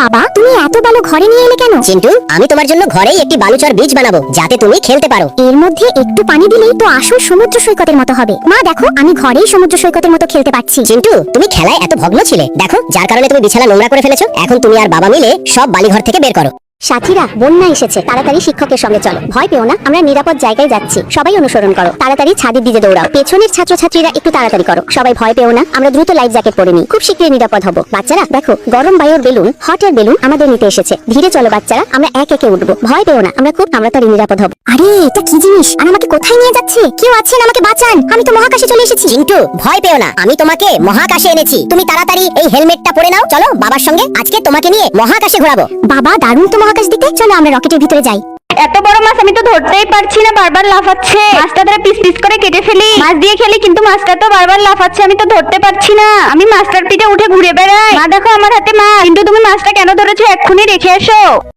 বাবা, তুমি এত বালু ঘরে নিয়ে এলে কেন? চিন্টু, আমি তোমার জন্য ঘরেই একটি বালুচর বীজ বানাবো যাতে তুমি খেলতে পারো। এর মধ্যে একটু পানি দিলেই তো আসল সমুদ্র সৈকতের মতো হবে। মা দেখো, আমি ঘরেই সমুদ্র সৈকতের মতো খেলতে পারছি। চিন্টু, তুমি খেলায় এত ভগ্ন ছিলে, দেখো যার কারণে তুমি বিছানা নোংরা করে ফেলেছো। এখন তুমি আর বাবা মিলে সব বালি ঘর থেকে বের করো। সাথীরা, বন্যা এসেছে, তাড়াতাড়ি শিক্ষকের সঙ্গে চলো। ভয় পেও না, আমরা নিরাপদ জায়গায় যাচ্ছি। সবাই অনুসরণ করো। তাড়াতাড়ি ছাদের দিকে দৌড়াও। পেছনের ছাত্রছাত্রীরা একটু তাড়াতাড়ি করো। সবাই ভয় পেও না, আমরা দ্রুত লাইফ জ্যাকেট পরে নিই। খুব শীঘ্রই নিরাপদ হব। বাচ্চারা দেখো, গরম বায়ুর বেলুন, হট এয়ার বেলুন আমাদের নিতে এসেছে। ধীরে চলো বাচ্চারা, আমরা এক একে উঠবো। ভয় পেও না, আমরা খুব তাড়াতাড়ি নিরাপদ হব। আরে এটা কি জিনিস, আর আমাকে কোথায় নিয়ে যাচ্ছে? কেউ আছেন, আমাকে বাঁচান, আমি তো মহাকাশে চলে এসেছি। চিন্টু, ভয় পেও না, আমি তোমাকে মহাকাশে এনেছি। তুমি তাড়াতাড়ি এই হেলমেটটা পরে নাও। চলো বাবার সঙ্গে আজকে তোমাকে নিয়ে মহাকাশে ঘোরাবো। বাবা, দারুণ তো মহাকাশ দিতে। চলো আমরা রকেটের ভিতরে যাই। এত বড় মাছ আমি তো ধরতেই পারছি না, বারবার লাফাচ্ছে। মাছটা ধরে পিস পিস করে কেটে ফেলি। মাছ দিয়ে খেলি, কিন্তু মাছটা তো বারবার লাফাচ্ছে, আমি তো ধরতে পারছি না। আমি মাছটার পিঠে উঠে ঘুরে বেড়াই। মা দেখো আমার হাতে মাছ, কিন্তু তুমি মাছটা কেন ধরেছো? এক্ষুনি রেখে এসো।